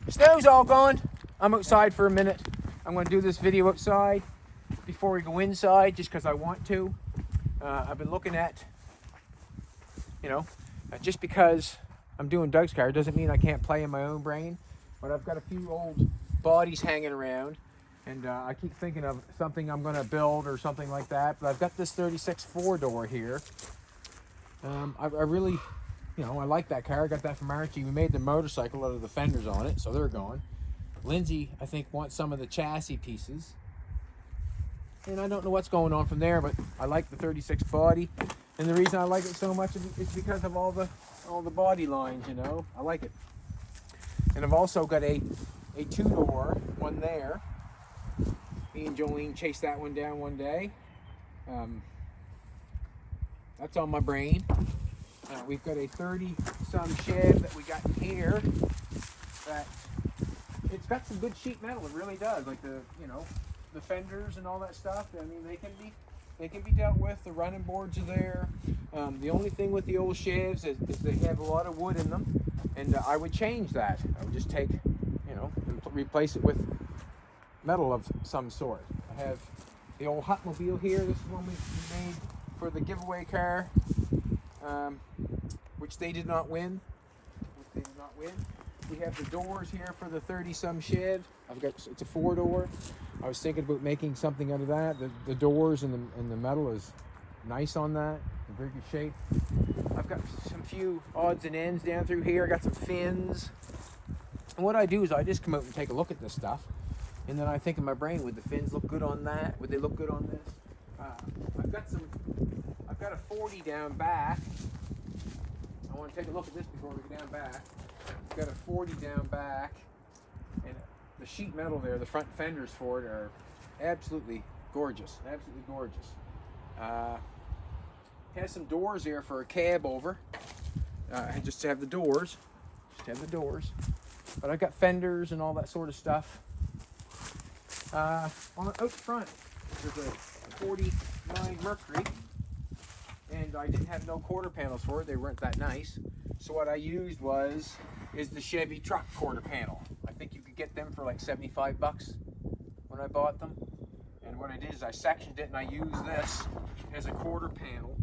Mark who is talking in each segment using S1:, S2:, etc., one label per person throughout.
S1: Snow's all gone. I'm outside for a minute. I'm going to do this video outside before we go inside, just because I want to. I've been looking at, just because I'm doing Doug's car doesn't mean I can't play in my own brain. But I've got a few old bodies hanging around, and I keep thinking of something I'm going to build or something like that. But I've got this 36 4-door here. I really, I like that car. I got that from Archie. We made the motorcycle out of the fenders on it, so they're gone. Lindsay, I think, wants some of the chassis pieces. And I don't know what's going on from there, but I like the 36 body. And the reason I like it so much is because of all the body lines, I like it. And I've also got a 2-door one there. Me and Jolene chased that one down one day. That's on my brain. We've got a 30-some Chev that we got in here. That it's got some good sheet metal. It really does. Like the fenders and all that stuff. I mean, they can be dealt with. The running boards are there. The only thing with the old Chevs is they have a lot of wood in them, and I would change that. I would just take, and replace it with metal of some sort. I have the old Hutmobile here. This is one we made for the giveaway car, which they did not win. We have the doors here for the 30-some Chev. It's a 4-door. I was thinking about making something out of that. The doors and the metal is nice on that. In very good shape. I've got some few odds and ends down through here. I got some fins. And what I do is I just come out and take a look at this stuff, and then I think in my brain, would the fins look good on that? Would they look good on this? I've got a 40 down back. I want to take a look at this before we go down back. I've got a 40 down back, and the sheet metal there, the front fenders for it are absolutely gorgeous. Absolutely gorgeous. Has some doors there for a cab over. I just have the doors. But I've got fenders and all that sort of stuff. Out front, there's a 49 Mercury, and I didn't have no quarter panels for it. They weren't that nice. So what I used is the Chevy truck quarter panel. I think you could get them for like 75 bucks when I bought them. And what I did is I sectioned it and I used this as a quarter panel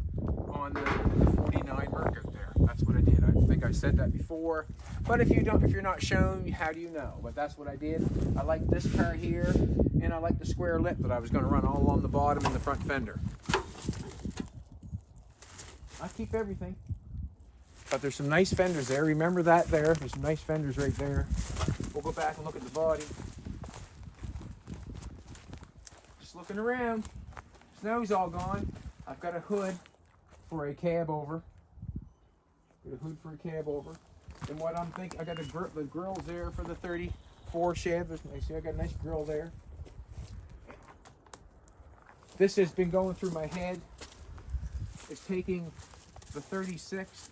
S1: on the 49 Merc out there. That's what I did. I think I said that before. But if you're not shown, how do you know? But that's what I did. I like this car here, and I like the square lip that I was going to run all along the bottom and the front fender. I keep everything. But there's some nice fenders there. Remember that there. There's some nice fenders right there. We'll go back and look at the body. Just looking around. Snow's all gone. I've got a hood for a cab over. And what I'm thinking, I got the grills there for the 34 Chev. See, I got a nice grill there. This has been going through my head. It's taking the 36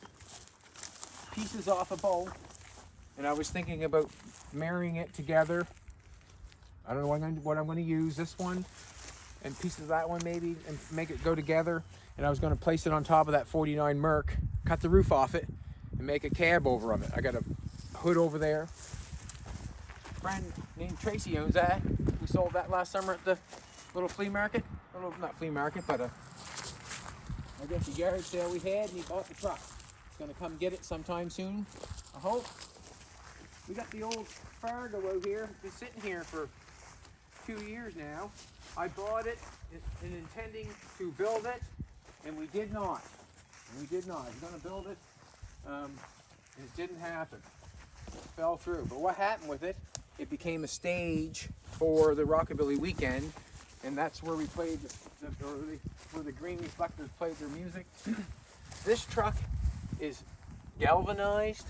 S1: pieces off a bolt, and I was thinking about marrying it together. I don't know what I'm going to use. This one and pieces of that one maybe, and make it go together. And I was going to place it on top of that 49 Merc, cut the roof off it, and make a cab over of it. I got a hood over there. A friend named Tracy owns that. We sold that last summer at the little flea market. Well, not flea market, but I guess a yard sale we had, and he bought the truck. He's going to come get it sometime soon, I hope. We got the old Fargo out here. It's been sitting here for 2 years now. I bought it in intending to build it, and we did not. I was going to build it, and it didn't happen. It fell through. But what happened with it, it became a stage for the Rockabilly Weekend, and that's where we played, where the Green Reflectors played their music. This truck is galvanized.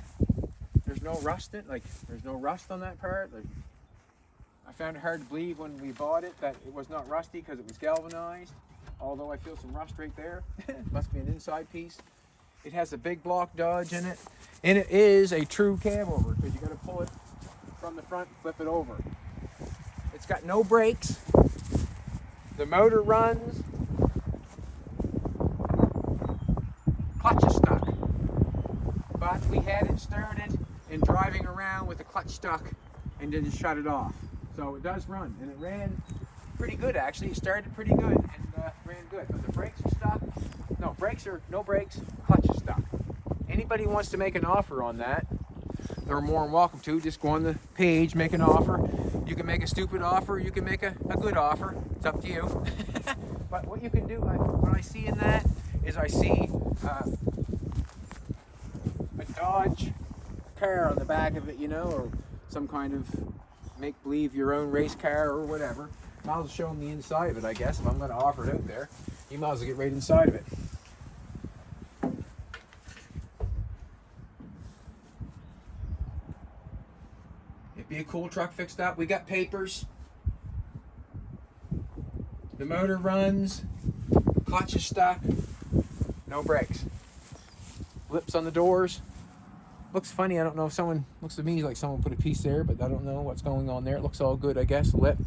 S1: There's no rust in it. There's no rust on that part. I found it hard to believe when we bought it that it was not rusty because it was galvanized, although I feel some rust right there. Must be an inside piece. It has a big block Dodge in it, and it is a true cab over because you got to pull it from the front, flip it over. It's got no brakes. The motor runs. Clutch is stuck, but we had it started and driving around with the clutch stuck and then just shut it off. So it does run, and it ran pretty good actually. It started pretty good and ran good. But the brakes are stuck. No brakes. Clutch is stuck. Anybody who wants to make an offer on that, they're more than welcome to. Just go on the page, make an offer. You can make a stupid offer. You can make a good offer. It's up to you. But what you can do, what I see in that is I see a Dodge car on the back of it, you know, or some kind of make-believe your own race car or whatever. Might as well show them the inside of it, I guess. If I'm going to offer it out there, you might as well get right inside of it. It'd be a cool truck fixed up. We got papers. The motor runs. Clutch is stuck. No brakes. Lips on the doors. Looks funny. I don't know if someone, looks to me like someone put a piece there, but I don't know what's going on there. It looks all good, I guess. Lip.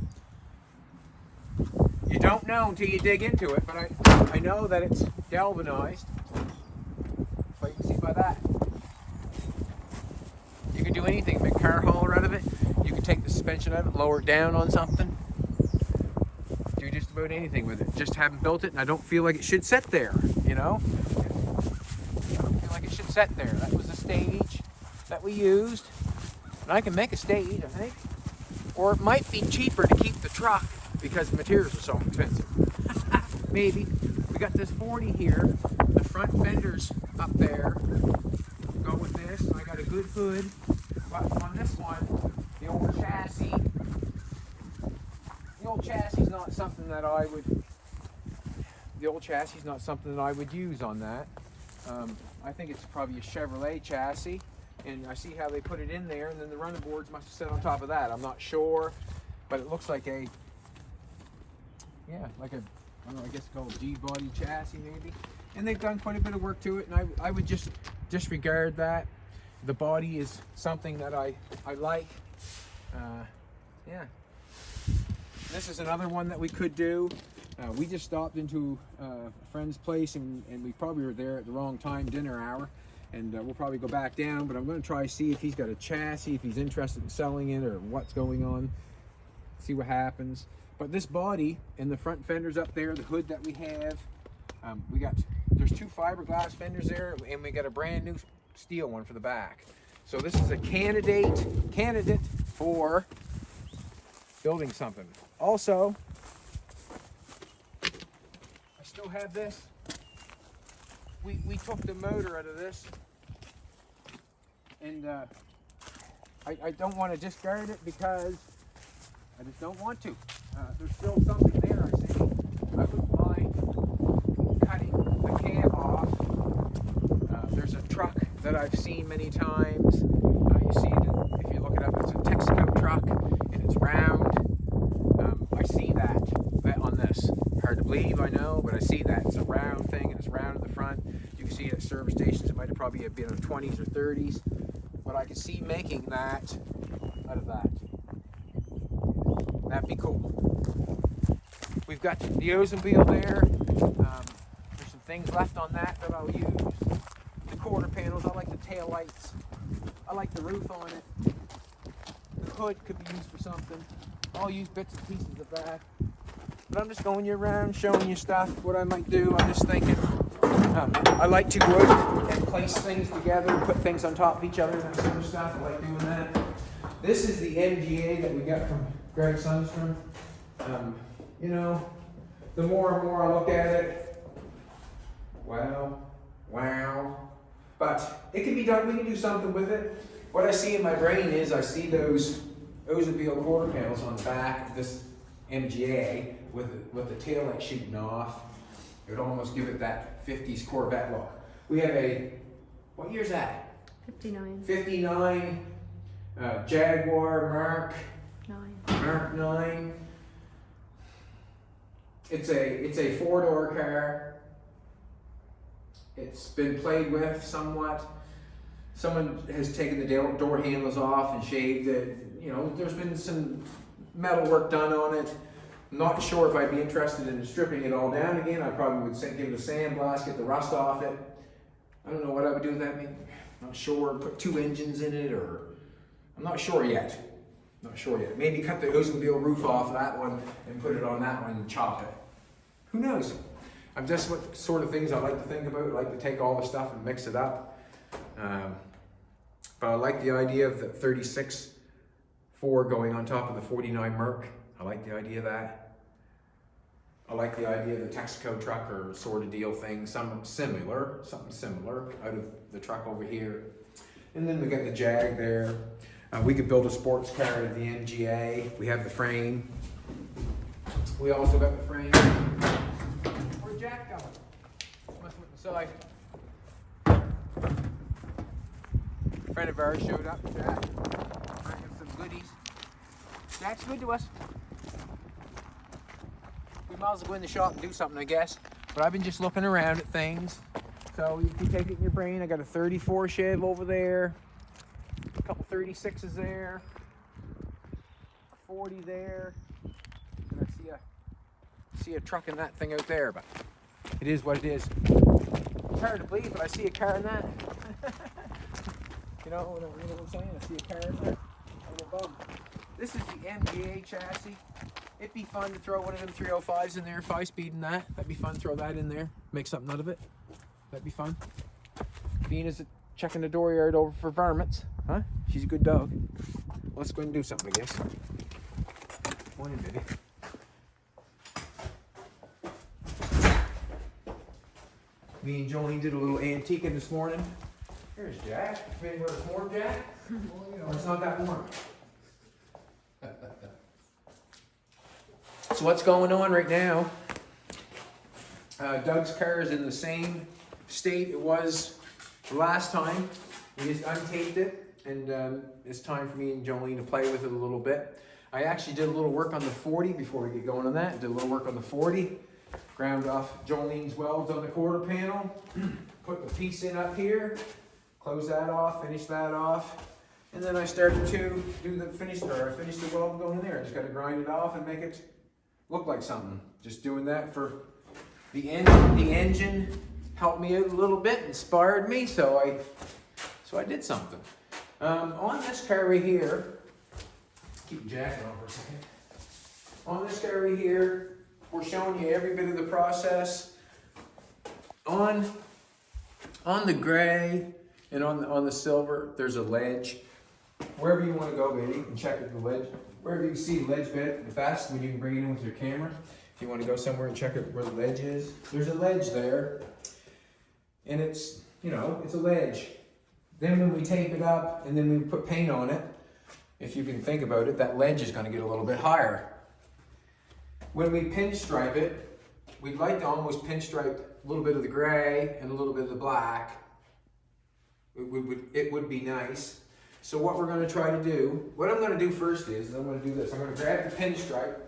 S1: You don't know until you dig into it, but I know that it's galvanized. But you can see by that. You can do anything. Make a car hauler out of it. You can take the suspension out of it, lower it down on something. Do just about anything with it. Just haven't built it, and I don't feel like it should sit there, you know? I don't feel like it should sit there. That was the stage that we used. And I can make a stage, I think. Or it might be cheaper to keep the truck because the materials are so expensive. Maybe. We got this 40 here. The front fender's up there. Go with this. I got a good hood. But on this one, the old chassis. The old chassis is not something that I would. The old chassis is not something that I would use on that. I think it's probably a Chevrolet chassis, and I see how they put it in there, and then the running boards must have sit on top of that. I'm not sure, but it looks like a, yeah, like a, I don't know, I guess it's called a G-body chassis maybe. And they've done quite a bit of work to it, and I would just disregard that. The body is something that I like. Yeah. This is another one that we could do. We just stopped into a friend's place, and we probably were there at the wrong time, dinner hour, and we'll probably go back down, but I'm going to try to see if he's got a chassis, if he's interested in selling it, or what's going on, see what happens. But this body and the front fenders up there, the hood that we have, there's two fiberglass fenders there, and we got a brand new steel one for the back. So this is a candidate for building something. Also, I still have this. We took the motor out of this, and I don't want to discard it because I just don't want to. There's still something there, I see. I wouldn't mind cutting the cab off. There's a truck that I've seen many times. You see it, if you look it up, it's a Texaco truck, and it's round. I see that on this. Hard to believe, I know, but I see that. It's a round thing, and it's round in the front. You can see it at service stations. It might have probably been in the 20s or 30s, but I can see making that out of that. That'd be cool. We've got the ozone wheel there. There's some things left on that I'll use. The quarter panels, I like the tail lights. I like the roof on it. The hood could be used for something. I'll use bits and pieces of that. But I'm just going you around, showing you stuff, what I might do. I'm just thinking. I like to work and place things together, put things on top of each other, and that sort of stuff. I like doing that. This is the MGA that we got from Greg Sundstrom. You know, the more and more I look at it, wow. But it can be done. We can do something with it. What I see in my brain is I see those ozone quarter panels on the back of this MGA with the tail light shooting off. It would almost give it that 50s Corvette look. We have a, what year is that?
S2: 59.
S1: 59 Jaguar Mark 9. It's a 4-door car. It's been played with somewhat. Someone has taken the door handles off and shaved it. You know, there's been some metal work done on it. I'm not sure if I'd be interested in stripping it all down again. I probably would give it a sandblast, get the rust off it. I don't know what I would do with that. I'm not sure. Put 2 engines in it, or I'm not sure yet. Not sure yet. Maybe cut the Oldsmobile roof off that one and put it on that one and chop it. Who knows? I'm just what sort of things I like to think about. I like to take all the stuff and mix it up. But I like the idea of the 36 Ford going on top of the 49 Merc. I like the idea of that. I like the idea of the Texaco truck or sort of deal thing, something similar out of the truck over here. And then we got the Jag there. We could build a sports car out of the MGA. We have the frame. We also got the frame. Where's Jack going? Must have went inside. A friend of ours showed up, Jack, bringing some goodies. Jack's good to us. We might as well go in the shop and do something, I guess. But I've been just looking around at things. So you can take it in your brain. I got a 34 Chev over there. A couple 36s there, a 40 there, and I see a truck in that thing out there, but it is what it is. It's hard to believe, but I see a car in that. you know what I'm saying? I see a car in there. I'm above. This is the MGA chassis. It'd be fun to throw one of them 305s in there, 5-speed and that. That'd be fun to throw that in there, make something out of it. That'd be fun. Venus checking the dooryard over for varmints. Huh? She's a good dog. Let's go and do something, I guess. Morning, baby. Me and Jolene did a little antiquing this morning. Here's Jack. Maybe where it's warm, Jack? Or it's not that warm. So what's going on right now? Doug's car is in the same state it was last time. We just untaped it. And it's time for me and Jolene to play with it a little bit. I actually did a little work on the 40 before we get going on that. Did a little work on the 40. Ground off Jolene's welds on the quarter panel. Put the piece in up here. Close that off, finish that off. And then I started to do the finish the weld going in there. I just got to grind it off and make it look like something. Just doing that for the engine. The engine helped me out a little bit, inspired me, so I did something. On this car right here, keep the jacket on for a second. On this car right here, we're showing you every bit of the process. On the gray and on the silver, there's a ledge. Wherever you want to go, baby, you can check at the ledge. Wherever you can see the ledge bed the best, when you can bring it in with your camera. If you want to go somewhere and check out where the ledge is, there's a ledge there, and it's a ledge. Then when we tape it up and then we put paint on it, if you can think about it, that ledge is going to get a little bit higher. When we pinstripe it, we'd like to almost pinstripe a little bit of the gray and a little bit of the black. It would be nice. So what we're going to try to do, what I'm going to do first is I'm going to do this. I'm going to grab the pinstripe.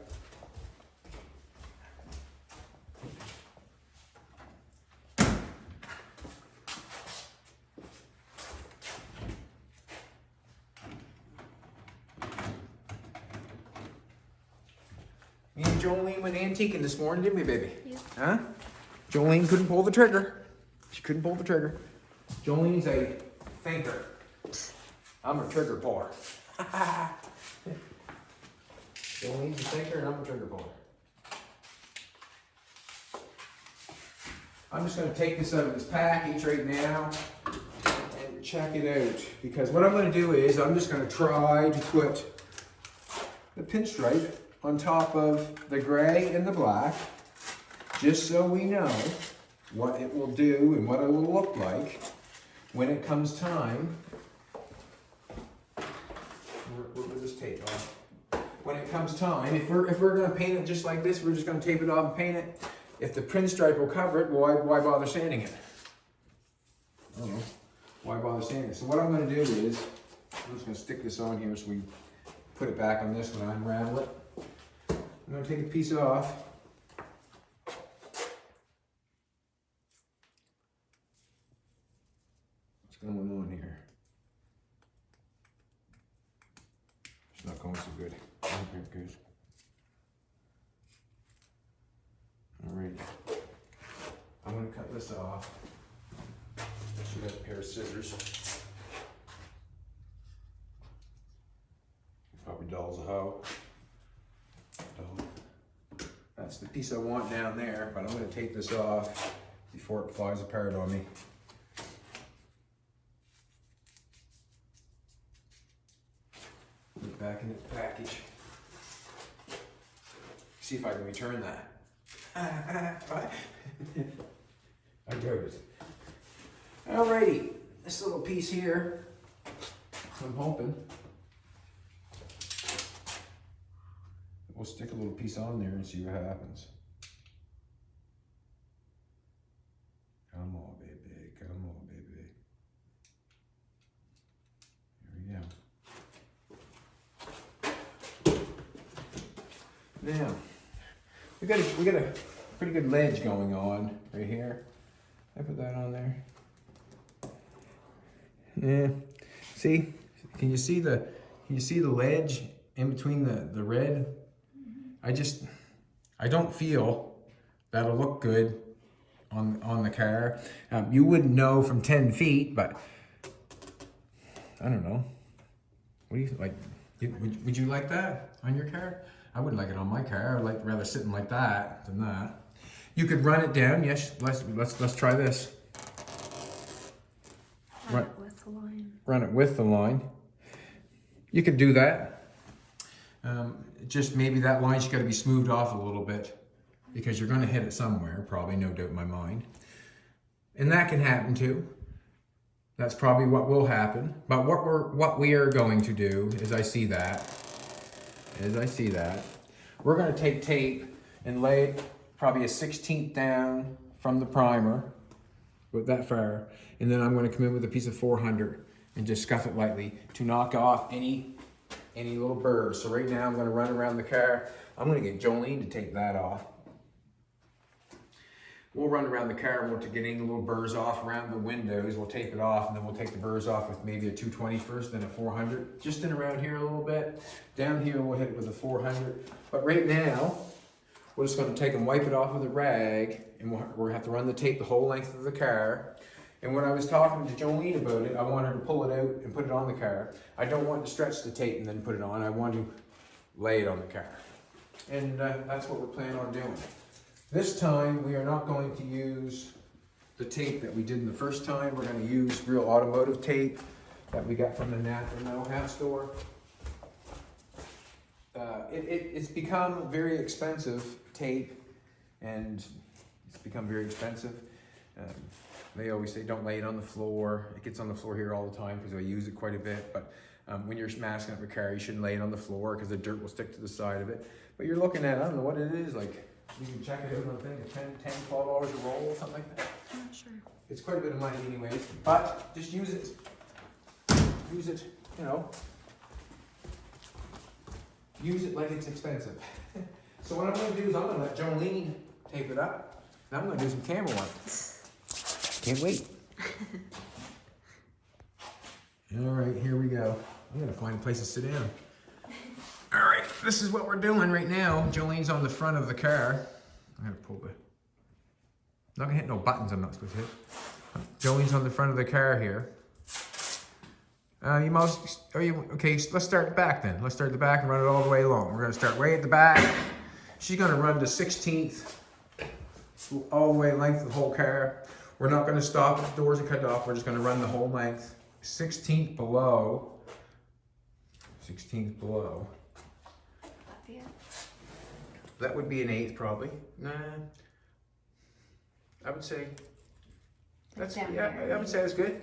S1: Me and Jolene went antiquing this morning, didn't we, baby?
S2: Yeah.
S1: Huh? Jolene couldn't pull the trigger. She couldn't pull the trigger. Jolene's a thinker. I'm a trigger puller. Jolene's a thinker and I'm a trigger puller. I'm just going to take this out of this package right now and check it out. Because what I'm going to do is I'm just going to try to put the pinstripe on top of the gray and the black, just so we know what it will do and what it will look like when it comes time. We'll just tape off. When it comes time, if we're going to paint it just like this, we're just going to tape it off and paint it. If the pinstripe will cover it, why bother sanding it? I don't know. Why bother sanding it? So what I'm going to do is, I'm just going to stick this on here so we put it back on this when I unravel it. I'm going to take a piece off. What's going on here? It's not going so good. Okay, good. Alright. I'm going to cut this off. Should have a pair of scissors. Oh, Probably dull as a hoe. Dull. That's the piece I want down there, but I'm going to take this off before it flies apart on me. Put it back in its package. See if I can return that. I doubt it. Alrighty, this little piece here, I'm hoping we'll stick a little piece on there and see what happens. Come on, baby, come on, baby. Here we go. Now, we got a pretty good ledge going on right here. I put that on there. Yeah. See? Can you see the ledge in between the red? I don't feel that'll look good on the car. You wouldn't know from 10 feet, but I don't know. What do you like? Would you like that on your car? I wouldn't like it on my car. I'd rather sitting like that than that. You could run it down. Yes, let's try this.
S2: Run it with the line.
S1: Run it with the line. You could do that. Just maybe that line's got to be smoothed off a little bit because you're going to hit it somewhere, probably, no doubt in my mind. And that can happen too. That's probably what will happen. But what we are going to do, as I see that, we're going to take tape and lay it probably a 1/16 down from the primer, with that far, and then I'm going to come in with a piece of 400 and just scuff it lightly to knock off any little burrs. So right now I'm going to run around the car. I'm going to get Jolene to take that off. We'll run around the car and we'll get any little burrs off around the windows. We'll tape it off, and then we'll take the burrs off with maybe a 220 first, then a 400. Just in around here a little bit. Down here we'll hit it with a 400. But right now, we're just going to take and wipe it off with a rag, and we're going to have to run the tape the whole length of the car. And when I was talking to Jolene about it, I want her to pull it out and put it on the car. I don't want to stretch the tape and then put it on. I want to lay it on the car. And that's what we're planning on doing. This time, we are not going to use the tape that we did in the first time. We're going to use real automotive tape that we got from the Natural Metal Half store. It's become very expensive tape, and it's become very expensive. They always say don't lay it on the floor. It gets on the floor here all the time because I use it quite a bit. But when you're masking up a car, you shouldn't lay it on the floor because the dirt will stick to the side of it. But you're looking at, I don't know what it is, like, you can check it out on a thing, $10, $12 a roll, something like that.
S2: I'm not sure.
S1: It's quite a bit of money anyways, but just use it. Use it, you know. Use it like it's expensive. So what I'm going to do is I'm going to let Jolene tape it up, and I'm going to do some camera work. Can't wait. All right, here we go. I'm going to find a place to sit down. All right, this is what we're doing right now. Jolene's on the front of the car. I'm going to pull the... Not going to hit no buttons I'm not supposed to hit. Jolene's on the front of the car here. Okay, so let's start the back then. Let's start the back and run it all the way along. We're going to start way at the back. She's going to run to 1/16 all the way length of the whole car. We're not going to stop if the doors are cut off. We're just going to run the whole length. 1/16 below. 1/16 below. That would be an 1/8 probably. Nah. I would say that's, yeah, I would say that's good.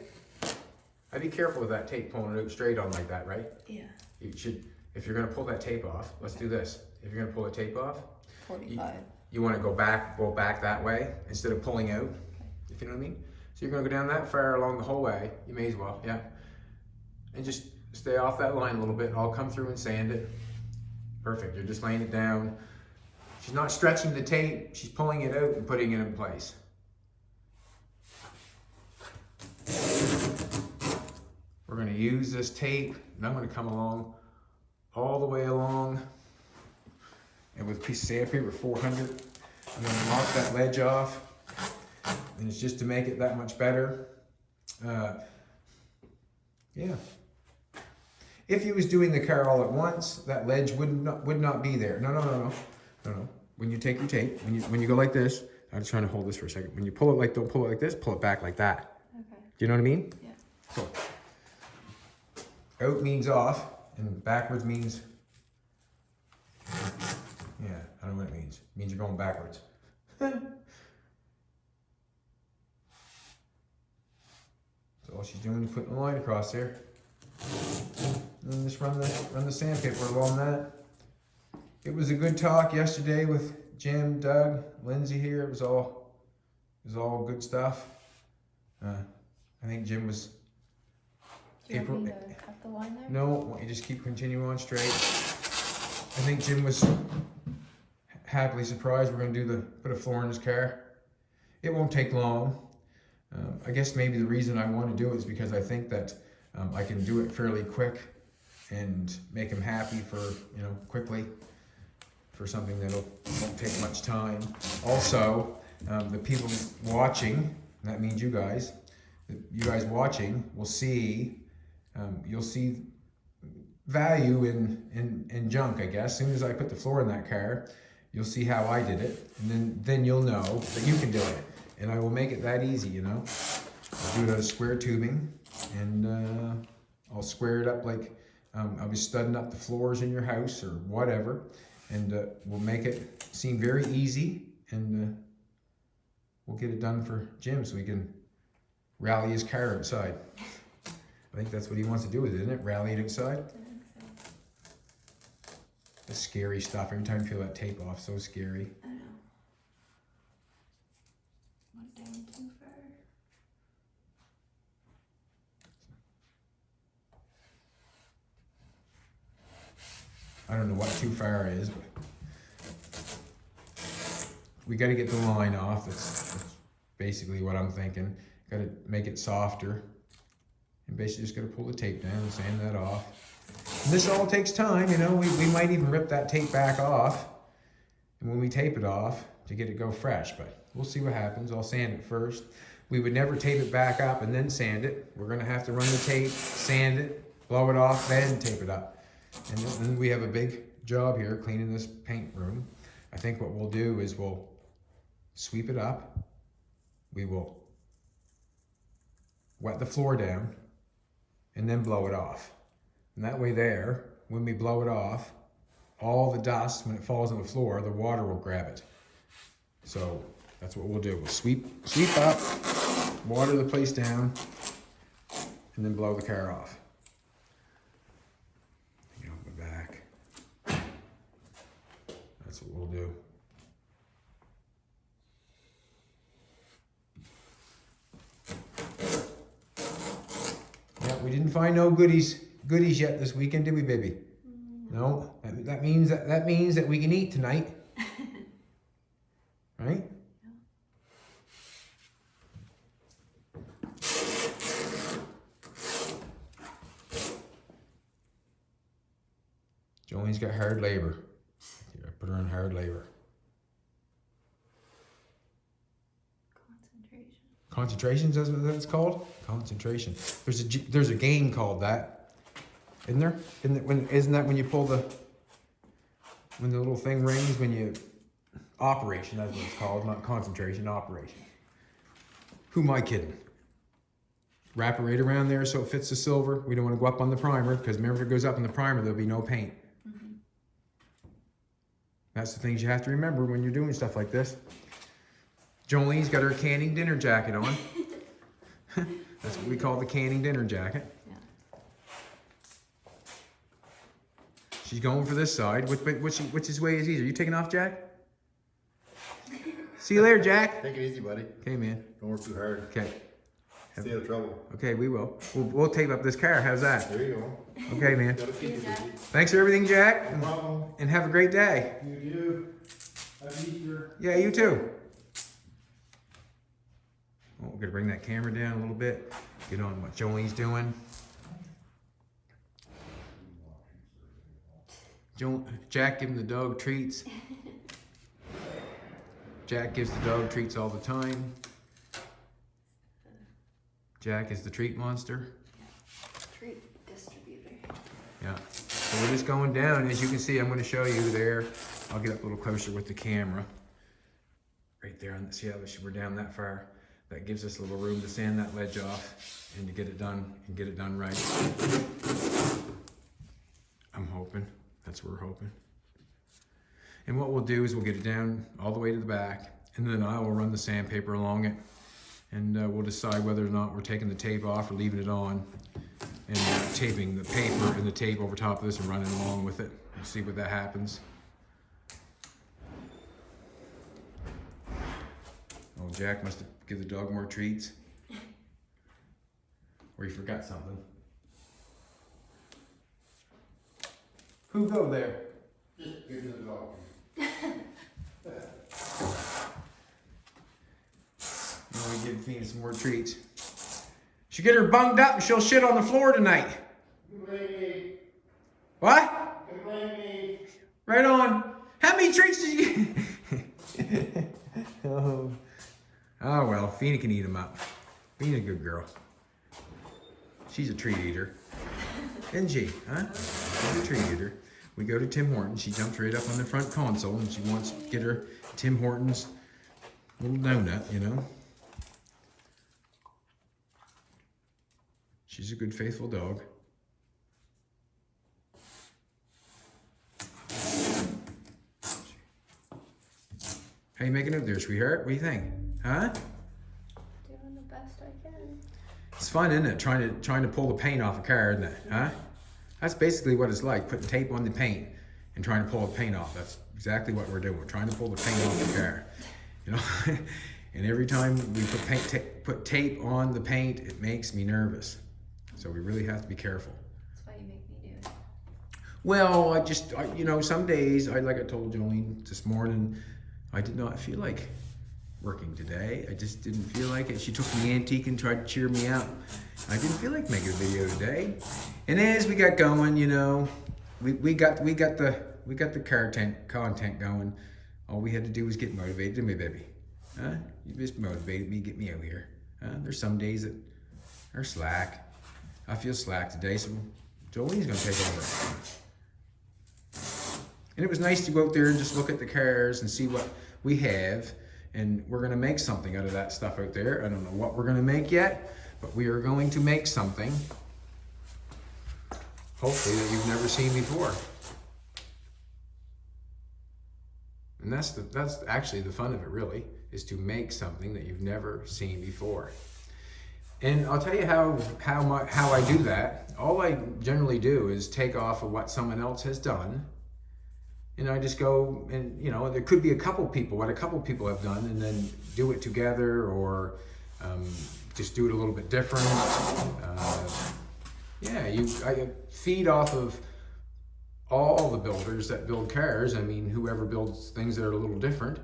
S1: I'd be careful with that tape pulling it out straight on like that, right?
S2: Yeah.
S1: You should, if you're going to pull that tape off, let's do this. If you're going to pull the tape off,
S2: 45.
S1: you want to go back that way instead of pulling out, if you know what I mean? So you're going to go down that far along the whole way. You may as well, yeah. And just stay off that line a little bit. I'll come through and sand it. Perfect. You're just laying it down. She's not stretching the tape. She's pulling it out and putting it in place. We're going to use this tape, and I'm going to come along all the way along, and with a piece of sandpaper 400, I'm going to mark that ledge off, and it's just to make it that much better. Yeah, If you was doing the car all at once, that ledge would not be there. No. When you take your tape, when you go like this, I'm just trying to hold this for a second. When you pull it like, don't pull it like this, pull it back like that.
S2: Okay.
S1: Do you know what I mean?
S2: Yeah.
S1: So, out means off, and backwards means, yeah, I don't know what it means. It means you're going backwards. So all she's doing is putting a line across there. And just run the sandpaper along that. It was a good talk yesterday with Jim, Doug, Lindsay here. It was all good stuff. I think Jim was.
S2: Do you want me to cut the line there?
S1: No, why don't you just keep continuing on straight. I think Jim was happily surprised. We're gonna put a floor in his car. It won't take long. I guess maybe the reason I want to do it is because I think that I can do it fairly quick and make him happy for, quickly, for something that won't take much time. Also, the people watching, and that means you guys watching will see, you'll see value in junk, I guess. As soon as I put the floor in that car, you'll see how I did it, and then you'll know that you can do it. And I will make it that easy, I'll do it out of square tubing, and I'll square it up like I'll be studding up the floors in your house or whatever, and we'll make it seem very easy, and we'll get it done for Jim so he can rally his car outside. I think that's what he wants to do with it, isn't it? Rally it outside?
S2: I think so.
S1: That's scary stuff. Every time you peel that tape off, so scary.
S2: I know. Went down too far.
S1: I don't know what too far is, but we got to get the line off. That's basically what I'm thinking. Got to make it softer, and basically just got to pull the tape down and sand that off. And this all takes time, we might even rip that tape back off, and when we tape it off to get it go fresh, but we'll see what happens. I'll sand it first. We would never tape it back up and then sand it. We're gonna have to run the tape, sand it, blow it off, then tape it up. And then we have a big job here cleaning this paint room. I think what we'll do is we'll sweep it up. We will wet the floor down and then blow it off. And that way there, when we blow it off, all the dust, when it falls on the floor, the water will grab it. So that's what we'll do. We'll sweep up, water the place down, and then blow the car off. Back. That's what we'll do. Yeah, we didn't find no goodies yet this weekend, did we, baby? No. That means that we can eat tonight. Right? Jolene's got hard labor. Here, I put her on hard labor.
S2: Concentration.
S1: Concentration, is that what it's called? Concentration. There's a game called that, isn't there? Isn't that when you pull when the little thing rings, operation, that's what it's called, not concentration, operation. Who am I kidding? Wrap it right around there so it fits the silver. We don't want to go up on the primer, because remember, if it goes up on the primer, there'll be no paint.
S2: Mm-hmm.
S1: That's the things you have to remember when you're doing stuff like this. Jolene's got her canning dinner jacket on. That's what we call the canning dinner jacket.
S2: Yeah.
S1: She's going for this side. Which way is easier? You taking off, Jack? See you later, Jack.
S3: Take it easy, buddy.
S1: Okay, man.
S3: Don't work too hard.
S1: Okay.
S3: Stay out of trouble.
S1: Okay, we will. We'll tape up this car. How's that?
S3: There you go.
S1: Okay, man.
S3: Gotta keep it busy.
S1: Thanks for everything, Jack.
S3: No problem.
S1: And have a great day.
S3: You do. Happy Easter.
S1: Yeah, you too. Oh, we're gonna bring that camera down a little bit. Get on what Jolene's doing. Jack giving the dog treats. Jack gives the dog treats all the time. Jack is the treat monster.
S2: Treat distributor.
S1: Yeah, So we're just going down. As you can see, I'm going to show you there. I'll get up a little closer with the camera. Right there, and see how we're down that far. That gives us a little room to sand that ledge off and to get it done and get it done right. I'm hoping. That's what we're hoping. And what we'll do is we'll get it down all the way to the back, and then I will run the sandpaper along it, and we'll decide whether or not we're taking the tape off or leaving it on, and taping the paper and the tape over top of this and running along with it. We'll see what that happens. Oh, Jack must have given the dog more treats. Or he forgot something. Who go there?
S3: Just give it the dog.
S1: We give Fina some more treats. She get her bunged up and she'll shit on the floor tonight.
S3: Lady,
S1: What?
S3: blame me.
S1: Right on. How many treats did you get? Oh well, Fina can eat them up. Fina a good girl. She's a treat eater. Isn't she? Huh? She's a treat eater. We go to Tim Hortons. She jumps right up on the front console and she wants to get her Tim Hortons little donut, you know. She's a good, faithful dog. How you making it there, sweetheart? What do you think? Huh?
S2: Doing the best I can.
S1: It's fun, isn't it? Trying to pull the paint off a car, isn't it? Huh? That's basically what it's like, putting tape on the paint and trying to pull the paint off. That's exactly what we're doing. We're trying to pull the paint off the car. You know? And every time we put tape on the paint, it makes me nervous. So we really have to be careful.
S2: That's why you make me do it.
S1: Well, you know, some days, like I told Jolene this morning, I did not feel like working today. I just didn't feel like it. She took the antique and tried to cheer me up. I didn't feel like making a video today. And as we got going, you know, we got the content going. All we had to do was get motivated, didn't we, baby? Huh? You just motivated me, get me out here. There's some days that are slack. I feel slack today, so Jolene's gonna take over. And it was nice to go out there and just look at the cars and see what we have. And we're gonna make something out of that stuff out there. I don't know what we're gonna make yet, but we are going to make something, hopefully, that you've never seen before. And that's actually the fun of it, really, is to make something that you've never seen before. And I'll tell you how I do that. All I generally do is take off of what someone else has done, and I just go and, you know, there could be what a couple people have done, and then do it together, or just do it a little bit different. I feed off of all the builders that build cars. I mean, whoever builds things that are a little different,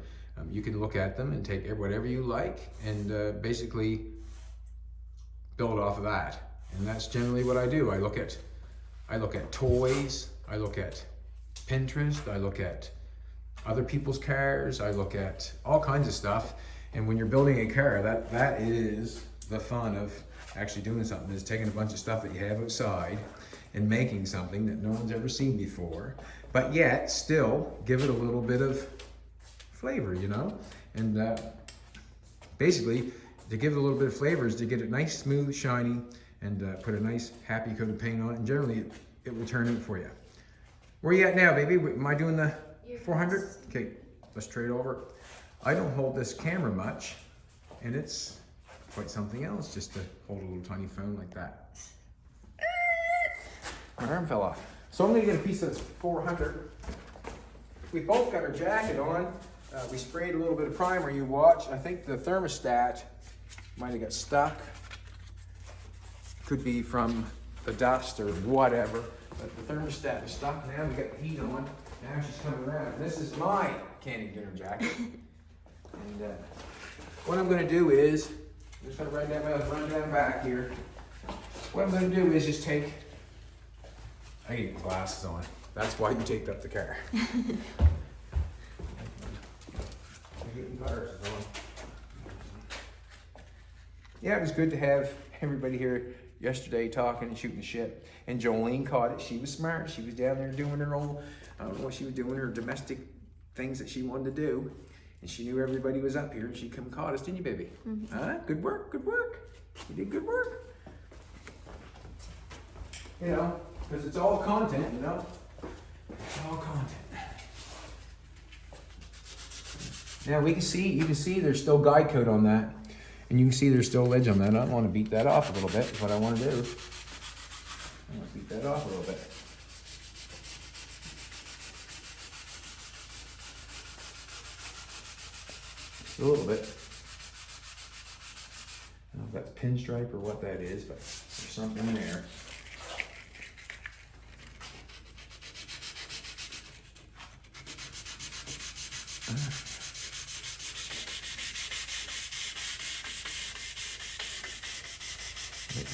S1: you can look at them and take whatever you like and basically build off of that. And that's generally what I do. I look at toys, I look at Pinterest, I look at other people's cars, I look at all kinds of stuff. And when you're building a car, that is the fun of actually doing something, is taking a bunch of stuff that you have outside and making something that no one's ever seen before, but yet still give it a little bit of flavor, you know? And basically, to give it a little bit of flavor is to get it nice, smooth, shiny, and put a nice, happy coat of paint on it, and generally it will turn out for you. Where you at now, baby? Am I doing the 400? Okay, let's trade over. I don't hold this camera much, and it's quite something else just to hold a little tiny phone like that. My arm fell off. So I'm gonna get a piece of 400. We both got our jacket on. We sprayed a little bit of primer, you watch. I think the thermostat might have got stuck. Could be from the dust or whatever. But the thermostat is stuck now. We got the heat on. Now she's coming around. This is my candy dinner jacket. And what I'm gonna do is, I'm just gonna run down back here. What I'm gonna do is just take, I need my glasses on. That's why you taped up the car. Yeah, it was good to have everybody here yesterday talking and shooting the shit. And Jolene caught it. She was smart. She was down there doing her own, I don't know what she was doing, her domestic things that she wanted to do. And she knew everybody was up here and she come and caught us, didn't you, baby? Huh? Good work, good work. You did good work. You know, because it's all content, you know? It's all content. Now you can see there's still guide code on that. And you can see there's still ledge on that. I want to beat that off a little bit, is what I want to do. I want to beat that off a little bit. Just a little bit. I don't know if that's pinstripe or what that is, but there's something in there.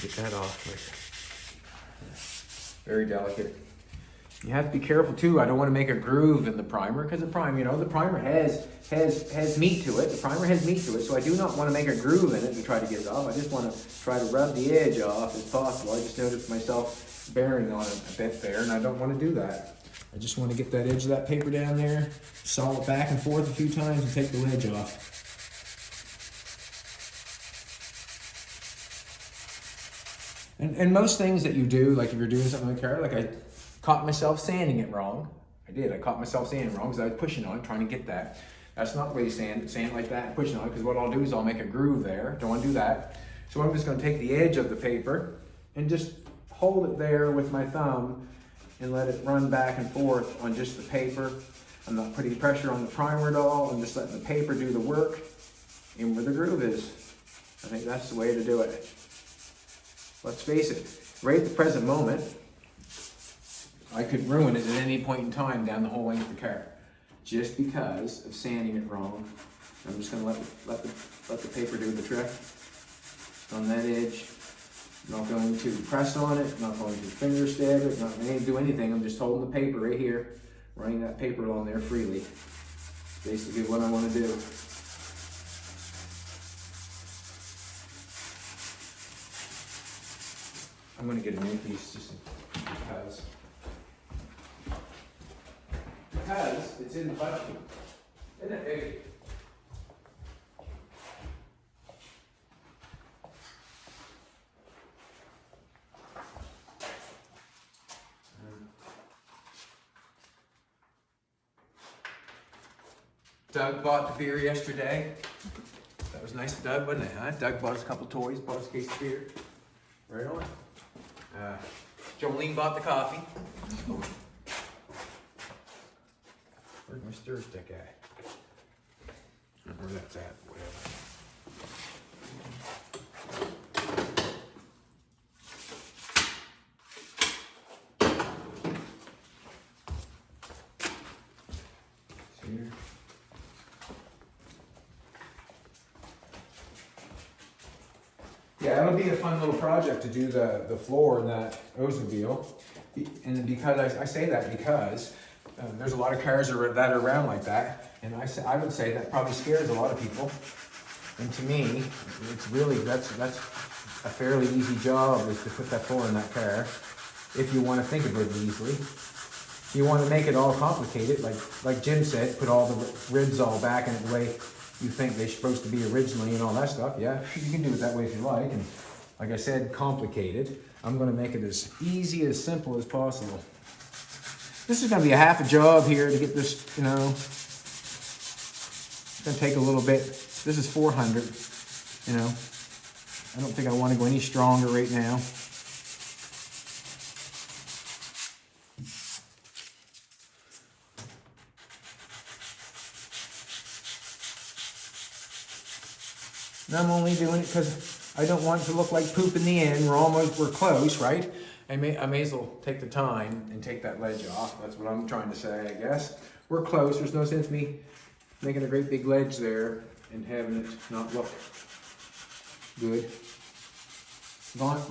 S1: Get that off. Very delicate. You have to be careful too. I don't want to make a groove in the primer because the primer, you know, the primer has meat to it. The primer has meat to it, so I do not want to make a groove in it to try to get it off. I just want to try to rub the edge off as possible. I just noticed myself bearing on it a bit there, and I don't want to do that. I just want to get that edge of that paper down there, saw it back and forth a few times, and take the ledge off. And most things that you do, like if you're doing something like that, like I caught myself sanding it wrong. I did. I caught myself sanding it wrong because I was pushing on it, trying to get that. That's not the way you sand like that and pushing on it, because what I'll do is I'll make a groove there. Don't want to do that. So I'm just going to take the edge of the paper and just hold it there with my thumb and let it run back and forth on just the paper. I'm not putting pressure on the primer at all. I'm just letting the paper do the work and where the groove is. I think that's the way to do it. Let's face it, right at the present moment, I could ruin it at any point in time down the whole length of the car, just because of sanding it wrong. I'm just going to let the paper do the trick on that edge. I'm not going to press on it, I'm not going to finger stab it, not going to do anything. I'm just holding the paper right here, running that paper along there freely. Basically what I want to do. I'm going to get a new piece just because it's in the budget. Isn't it big? Doug bought the beer yesterday. That was nice of Doug, wasn't it? Huh? Doug bought us a couple toys, bought us a case of beer. Right on. Jolene bought the coffee. Where's my stir stick at? I don't know where that's at. Whatever. Here. Yeah, it'll be a fun little project to do the floor in that Oldsmobile. And because I say that because there's a lot of cars that are around like that, and I would say that probably scares a lot of people. And to me, it's really that's a fairly easy job, is to put that floor in that car, if you want to think of it easily. If you want to make it all complicated, like Jim said, put all the ribs all back in the way you think they're supposed to be originally and all that stuff. Yeah, you can do it that way if you like. And like I said, complicated. I'm going to make it as easy, as simple as possible. This is going to be a half a job here to get this, you know. It's going to take a little bit. This is 400, you know. I don't think I want to go any stronger right now. And I'm only doing it because I don't want it to look like poop in the end. We're close, right? I may as well take the time and take that ledge off. That's what I'm trying to say, I guess. We're close. There's no sense me making a great big ledge there and having it not look good.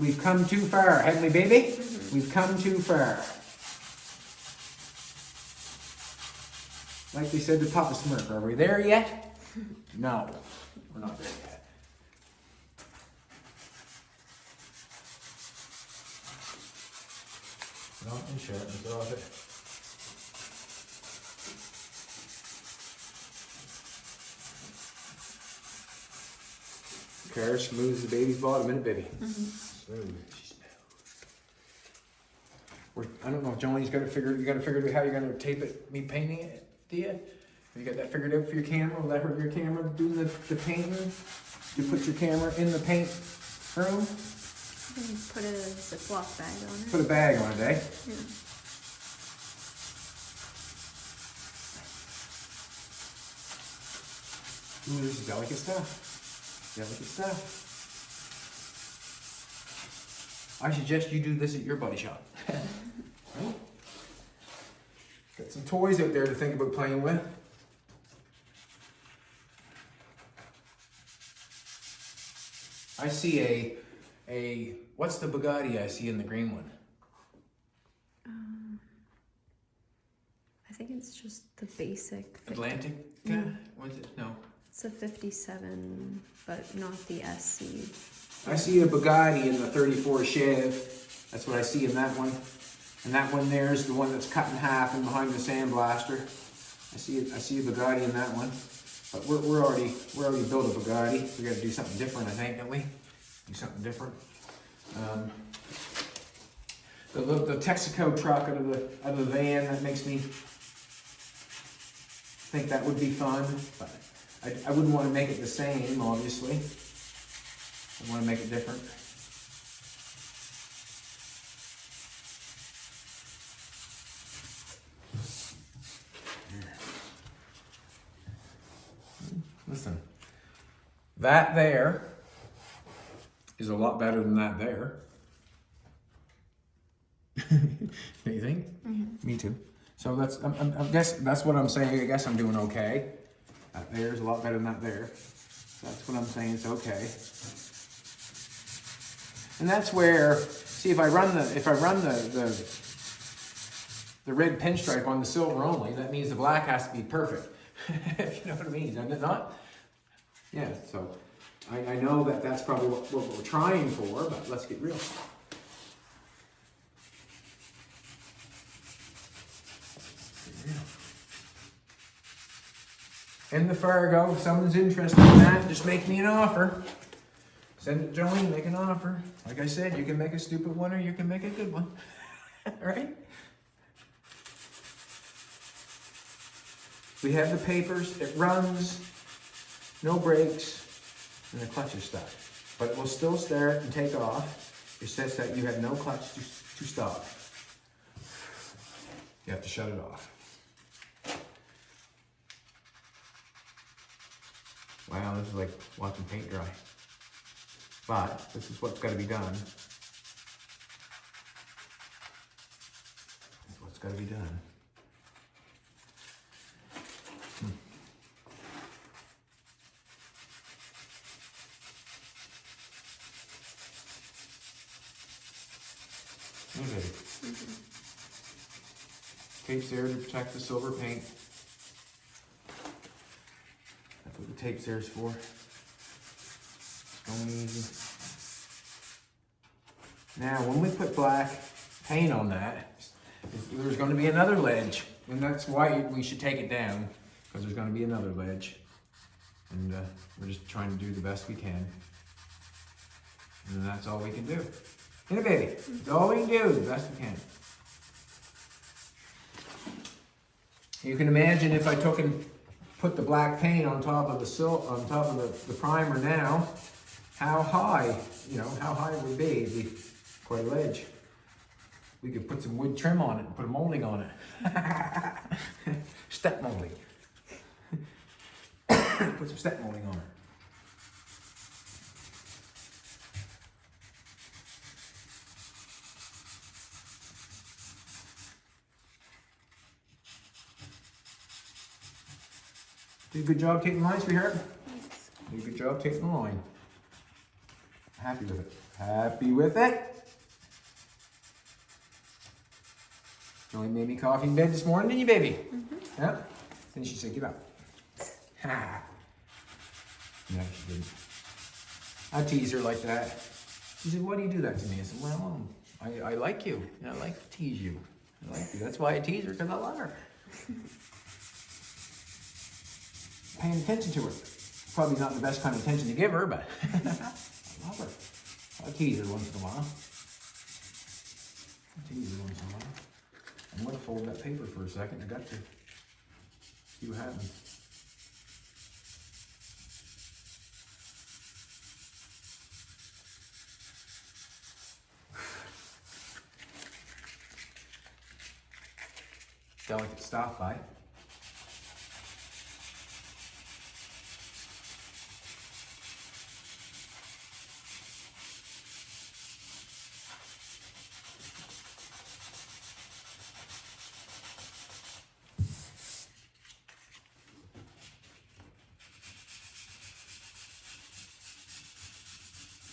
S1: We've come too far, haven't we, baby? We've come too far. Like they said to Papa Smurf, are we there yet? No, we're not there yet. Something sharpens off it. Care smooth as the baby's bottom, isn't it, baby? Smooth. She's smooth. I don't know if Jolie's got it figured. You got to figure out how you're gonna tape it. Me painting it, do you? Have you got that figured out for your camera? Will that hurt your camera doing the painting? You put your camera in the paint room.
S2: You can put a Ziploc bag on it.
S1: Put a bag on it, eh?
S2: Yeah.
S1: Ooh, this is delicate stuff. Delicate stuff. I suggest you do this at your body shop. Right? Got some toys out there to think about playing with. I see a what's the Bugatti I see in the green one?
S2: I think it's just the basic.
S1: Atlantic?
S2: Yeah.
S1: What's it? No.
S2: It's a 57, but not the SC.
S1: I see a Bugatti in the 34 Chev. That's what I see in that one. And that one there is the one that's cut in half and behind the sandblaster. I see a Bugatti in that one. But we're already built a Bugatti. We got to do something different, I think, don't we? Do something different. The Texaco truck out of the van, that makes me think that would be fun. But I wouldn't want to make it the same, obviously. I want to make it different. Listen, that there is a lot better than that there. You think? Mm-hmm. Me too. So that's, I guess that's what I'm saying. I guess I'm doing okay. That there's a lot better than that there. So that's what I'm saying. It's okay. And that's where, see, if I run the red pinstripe on the silver only, that means the black has to be perfect. If you know what I mean, doesn't it not? Yeah. So I know that that's probably what we're trying for, but let's get real. In the Fargo, if someone's interested in that, just make me an offer. Send it to Jolene, make an offer. Like I said, you can make a stupid one or you can make a good one. Right? We have the papers, it runs, no brakes, and the clutch is stuck. But it will still start and take off. It says that you have no clutch to stop. You have to shut it off. Wow, this is like watching paint dry. But this is what's got to be done. This is what's got to be done. Okay. Mm-hmm. Tape's there to protect the silver paint. That's what the tape's there for. Going easy. Now, when we put black paint on that, there's going to be another ledge, and that's why we should take it down, because there's going to be another ledge, and we're just trying to do the best we can, and that's all we can do. Hey, baby, it's all we can do, the best we can. You can imagine if I took and put the black paint on top of the primer now, how high it would be. It'd be quite a ledge. We could put some wood trim on it and put a molding on it. Step molding. Put some step molding on it. Did a good job taking the line, sweetheart.
S2: Thanks.
S1: Did a good job taking the line. Happy with it. Happy with it. You only made me coffee in bed this morning, didn't you, baby? Mm-hmm. Yeah. Then she said, "Get up." Ha. No, she didn't. I tease her like that. She said, "Why do you do that to me?" I said, "Well, I like you, and I like to tease you. I like you. That's why I tease her, because I love her. Paying attention to her. Probably not the best kind of attention to give her, but I love her. I'll tease her once in a while. I'm gonna fold that paper for a second. I got to see what happens. Delicate stuff, by.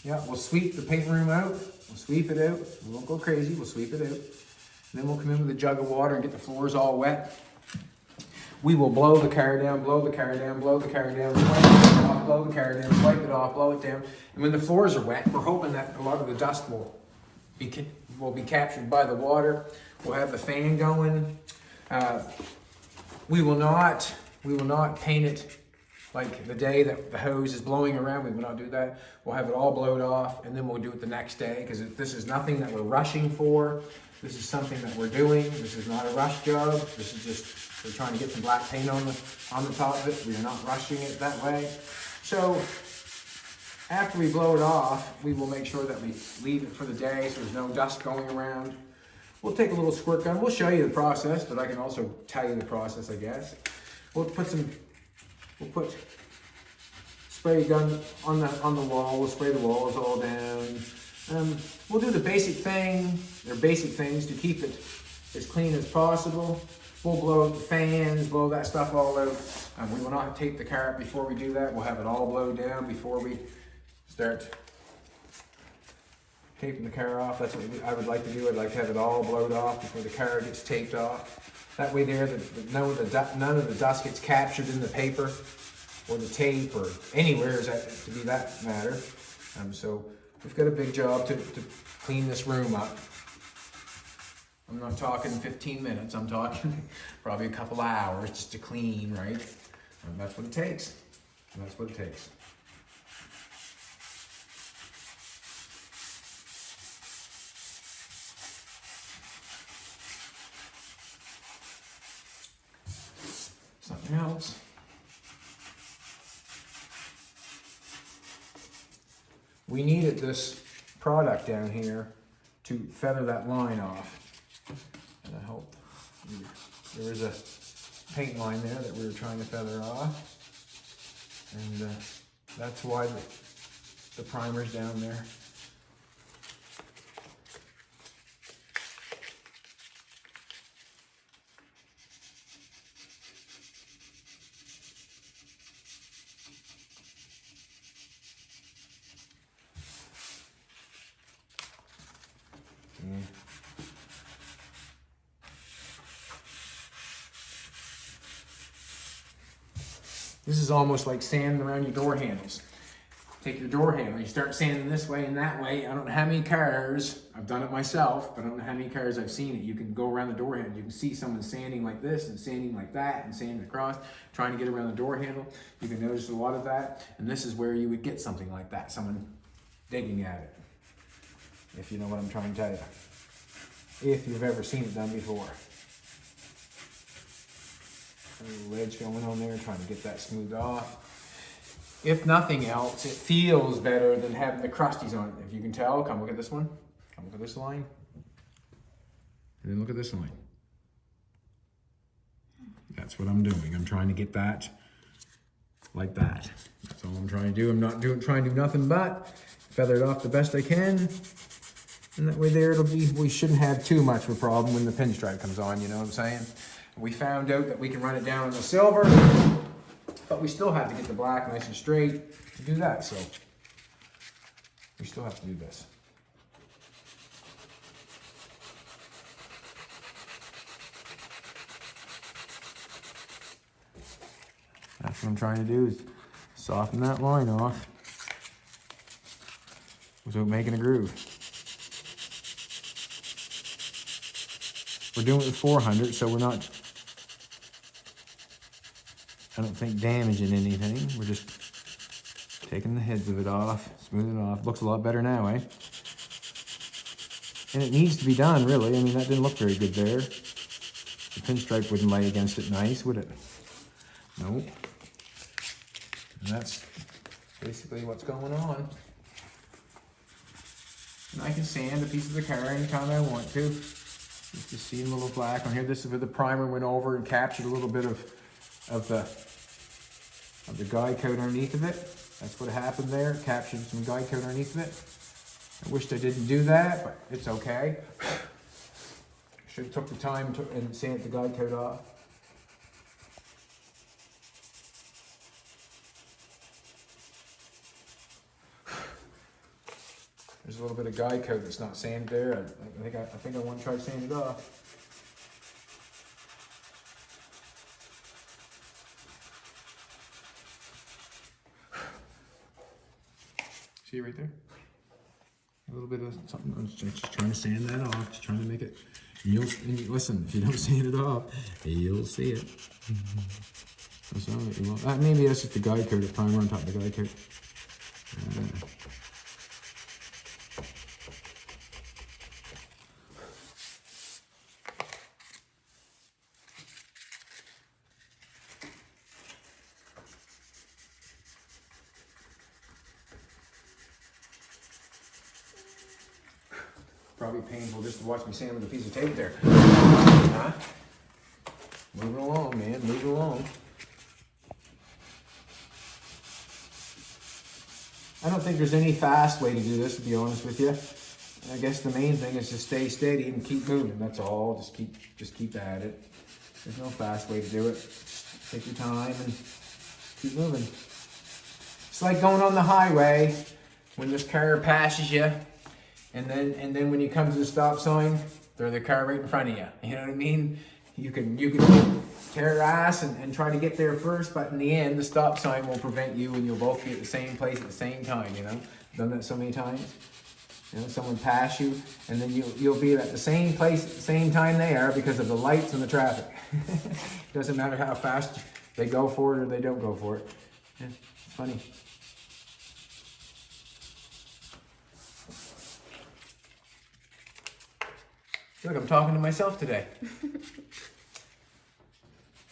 S1: Yeah, we'll sweep the paint room out. We'll sweep it out. We won't go crazy. We'll sweep it out. And then we'll come in with a jug of water and get the floors all wet. We will blow the car down, blow the car down, blow the car down, swipe it off, blow the car down, swipe it off, blow it down. And when the floors are wet, we're hoping that a lot of the dust will be captured by the water. We'll have the fan going. We will not paint it like the day that the hose is blowing around. We will not do that. We'll have it all blowed off, and then we'll do it the next day, because this is nothing that we're rushing for. This is something that we're doing. This is not a rush job. This is just, we're trying to get some black paint on the top of it. We are not rushing it that way. So after we blow it off, we will make sure that we leave it for the day so there's no dust going around. We'll take a little squirt gun. We'll show you the process, but I can also tell you the process, I guess. We'll put spray gun on the wall. We'll spray the walls all down. We'll do the basic thing. There are basic things to keep it as clean as possible. We'll blow out the fans, blow that stuff all out. We will not tape the car up before we do that. We'll have it all blowed down before we start taping the car off. That's what I would like to do. I'd like to have it all blowed off before the car gets taped off. That way there, none of the dust gets captured in the paper or the tape or anywhere, to be that matter. So we've got a big job to clean this room up. I'm not talking 15 minutes. I'm talking probably a couple hours just to clean, right? And that's what it takes. And that's what it takes. Something else. We needed this product down here to feather that line off. And I hope there was a paint line there that we were trying to feather off. And that's why the primer's down there. This is almost like sanding around your door handles. Take your door handle, you start sanding this way and that way. I don't know how many cars, I've done it myself, but I don't know how many cars I've seen it. You can go around the door handle. You can see someone sanding like this and sanding like that and sanding across, trying to get around the door handle. You can notice a lot of that. And this is where you would get something like that, someone digging at it. If you know what I'm trying to tell you. If you've ever seen it done before. A little ledge going on there, trying to get that smoothed off. If nothing else, it feels better than having the crusties on it. If you can tell, come look at this one. Come look at this line. And then look at this line. That's what I'm doing. I'm trying to get that like that. That's all I'm trying to do. I'm not trying to do nothing but feather it off the best I can. And that way there, we shouldn't have too much of a problem when the pinstripe comes on, you know what I'm saying? We found out that we can run it down on the silver, but we still have to get the black nice and straight to do that, so we still have to do this. That's what I'm trying to do, is soften that line off without making a groove. We're doing it with 400, so we're not, I don't think, damaging anything. We're just taking the heads of it off, smoothing it off. Looks a lot better now, eh? And it needs to be done, really. I mean, that didn't look very good there. The pinstripe wouldn't lay against it nice, would it? Nope. And that's basically what's going on. And I can sand a piece of the car anytime I want to. Just to see a little black on here. This is where the primer went over and captured a little bit of the guide coat underneath of it. That's what happened there. It captured some guide coat underneath of it. I wished I didn't do that, but it's okay. Should have took the time and sanded the guide coat off. There's a little bit of guide coat that's not sanded there. I think I want to try to sand it off. See right there? A little bit of something. I'm just trying to sand that off. Just trying to make it. And listen, if you don't sand it off, you'll see it. That's all right. You won't. Maybe that's just the guide coat, the primer on top of the guide coat. Probably painful just to watch me sand with a piece of tape there. Huh? Moving along, man, moving along. I don't think there's any fast way to do this, to be honest with you. I guess the main thing is to stay steady and keep moving. That's all. Just keep at it. There's no fast way to do it. Just take your time and keep moving. It's like going on the highway when this car passes you. And then when you come to the stop sign, they're the car right in front of you. You know what I mean? You can tear ass and try to get there first, but in the end, the stop sign will prevent you, and you'll both be at the same place at the same time. You know, done that so many times. You know, someone pass you, and then you'll be at the same place at the same time they are because of the lights and the traffic. Doesn't matter how fast they go for it or they don't go for it. Yeah, it's funny. Look, I'm talking to myself today.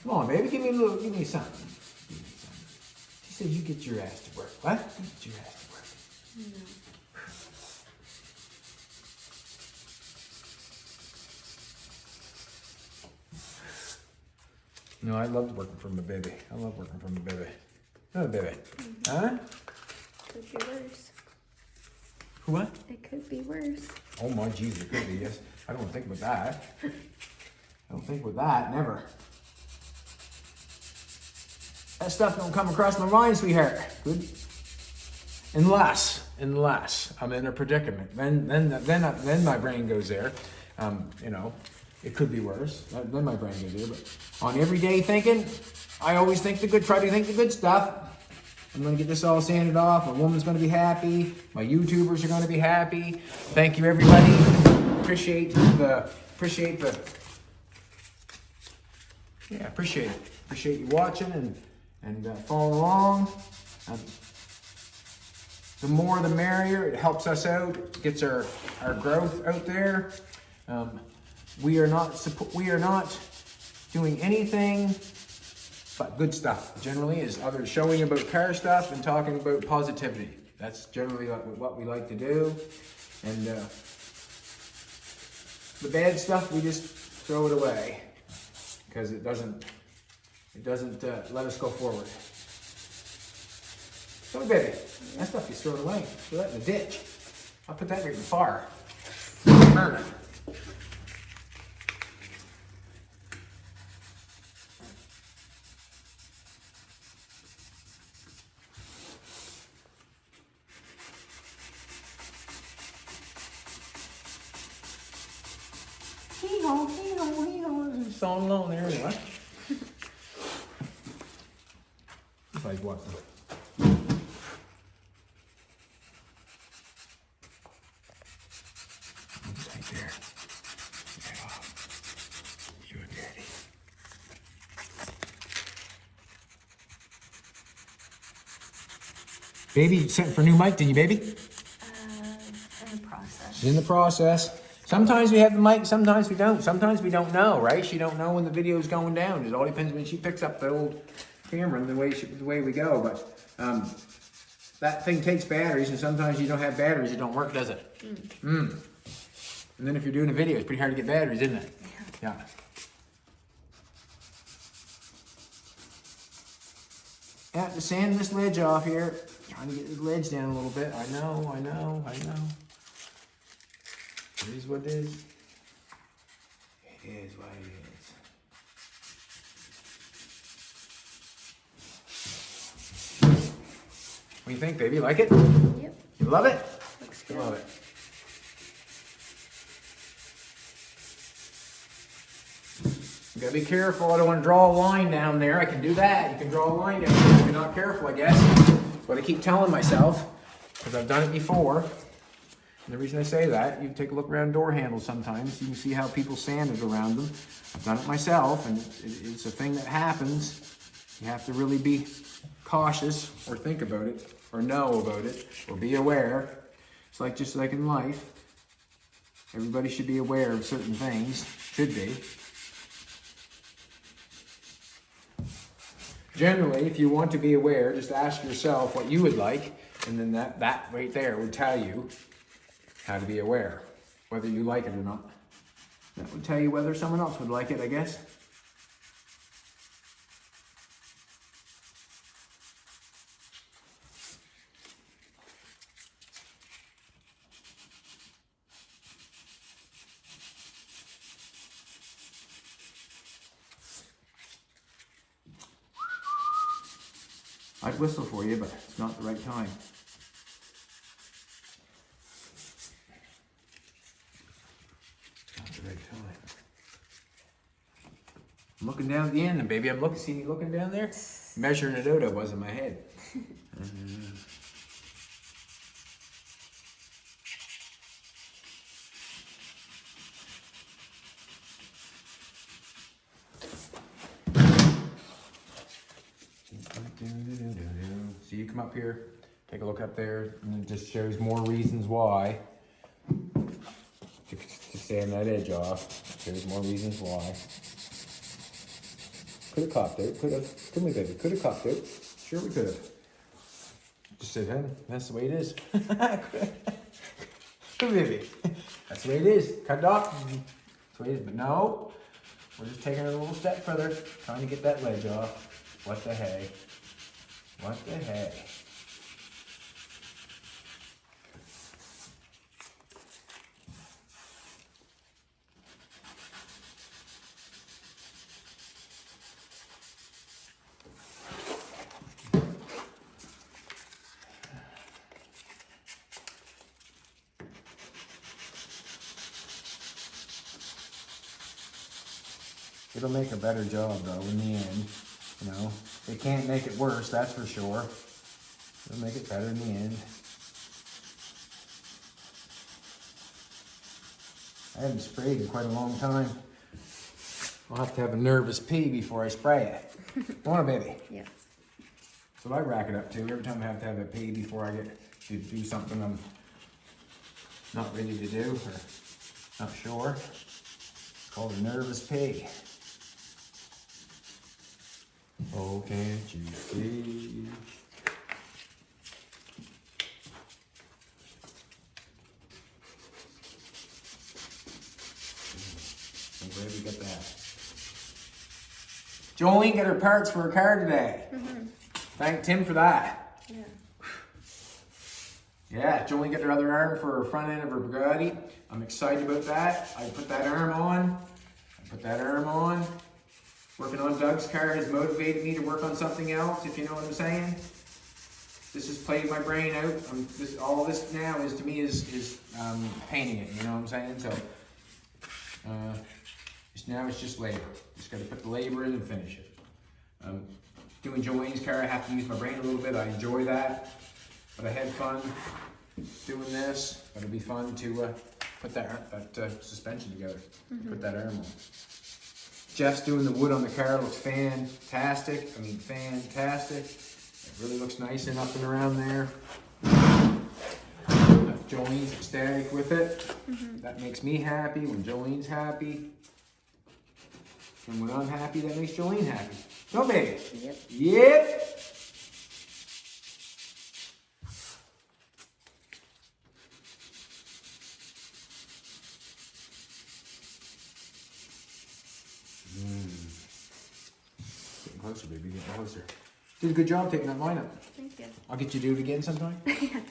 S1: Come on, baby, give me something. She said, "You get your ass to work." What? You get your ass to work. No. No, I loved working for my baby. I love working for my baby. Oh, baby. Mm-hmm. Huh?
S2: Could be worse.
S1: What?
S2: It could be worse.
S1: Oh my Jesus, it could be, yes. I don't think about that. I don't think with that, never. That stuff don't come across my mind, sweetheart. Good. Unless I'm in a predicament, then my brain goes there. You know, it could be worse. Then my brain goes there. But on everyday thinking, I always think try to think the good stuff. I'm gonna get this all sanded off. My woman's gonna be happy. My YouTubers are gonna be happy. Thank you, everybody. Appreciate you watching and following along. The more the merrier. It helps us out, gets our growth out there. We are not doing anything but good stuff. Generally, is other showing about car stuff and talking about positivity. That's generally what we like to do. And the bad stuff, we just throw it away because it doesn't let us go forward. So, baby, that stuff gets thrown away. Throw that in the ditch. I'll put that right in the fire. Burn it. Song along there anyway. It's like what? Right there. Yeah. Baby sent for a new mic, didn't you, baby?
S2: In the process.
S1: She's in the process. Sometimes we have the mic, sometimes we don't. Sometimes we don't know, right? She don't know when the video's going down. It all depends when she picks up the old camera and the way we go. But that thing takes batteries, and sometimes you don't have batteries, it don't work, does it? And then if you're doing a video, it's pretty hard to get batteries, isn't it? Yeah. Yeah, to sand this ledge off here. Trying to get this ledge down a little bit. I know. It is what it is. It is what it is. What do you think, baby? Like it?
S2: Yep.
S1: You love it?
S2: Looks
S1: I
S2: good.
S1: love it. You gotta be careful. I don't want to draw a line down there. I can do that. You can draw a line down there if you're not careful, I guess. That's what I keep telling myself, because I've done it before. And the reason I say that, you take a look around door handles sometimes. You can see how people sanded around them. I've done it myself, and it's a thing that happens. You have to really be cautious, or think about it, or know about it, or be aware. It's like just like in life. Everybody should be aware of certain things. Should be. Generally, if you want to be aware, just ask yourself what you would like, and then that right there would tell you how to be aware, whether you like it or not. That would tell you whether someone else would like it, I guess. I'd whistle for you, but it's not the right time. It's not the right time. I'm looking down at the end, and baby, I'm looking. See you looking down there? Measuring it out, I was in my head. So you come up here, take a look up there, and it just shows more reasons why to sand that edge off. Shows more reasons why. Could have copped out, could have. Come here, baby. Could have copped out. Sure, we could have. Just said, hey, that's the way it is. Come here, baby. That's the way it is. Cut it off. That's the way it is. But no, we're just taking it a little step further, trying to get that ledge off. What the hey? What the hey? It'll make a better job though in the end. You know, it can't make it worse, that's for sure. It'll make it better in the end. I haven't sprayed in quite a long time. I'll have to have a nervous pee before I spray it. Come on, baby.
S2: Yeah.
S1: So I rack it up too. Every time I have to have a pee before I get to do something I'm not ready to do or not sure. It's called a nervous pee. Oh, can't you see? I'm glad we got that. Jolene got her parts for her car today. Thank Tim for that.
S2: Yeah.
S1: Yeah, Jolene got her other arm for her front end of her Bugatti. I'm excited about that. I put that arm on. Working on Doug's car has motivated me to work on something else, if you know what I'm saying. This has played my brain out. All this now is to me is painting it, you know what I'm saying? So now it's just labor. Just got to put the labor in and finish it. Doing Jolene's car, I have to use my brain a little bit. I enjoy that, but I had fun doing this. It'll be fun to put that suspension together, put that arm on. Jeff's doing the wood on the car. Looks fantastic. I mean, fantastic. Really looks nice and up and around there. Jolene's ecstatic with it. That makes me happy when Jolene's happy. And when I'm happy, that makes Jolene happy. No, baby?
S2: Yep.
S1: Yep. Getting closer, baby, getting closer. Did a good job taking that line up.
S2: Thank you.
S1: I'll get you to do it again sometime.
S2: Yeah, sure.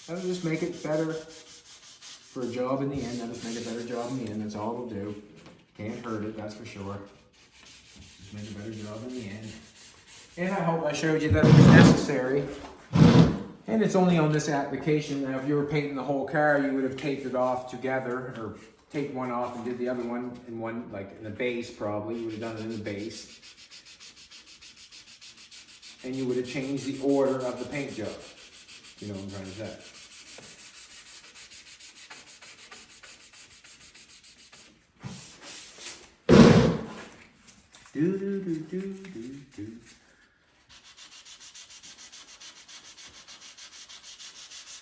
S1: That'll just make it better for a job in the end. That'll just make a better job in the end. That's all it'll do. Can't hurt it, that's for sure. Just make a better job in the end. And I hope I showed you that it was necessary. And it's only on this application. Now, if you were painting the whole car, you would have taped it off together, or taped one off and did the other one in one, like in the base probably. You would have done it in the base. And you would have changed the order of the paint job. You know what I'm trying to say. Do do do do do do.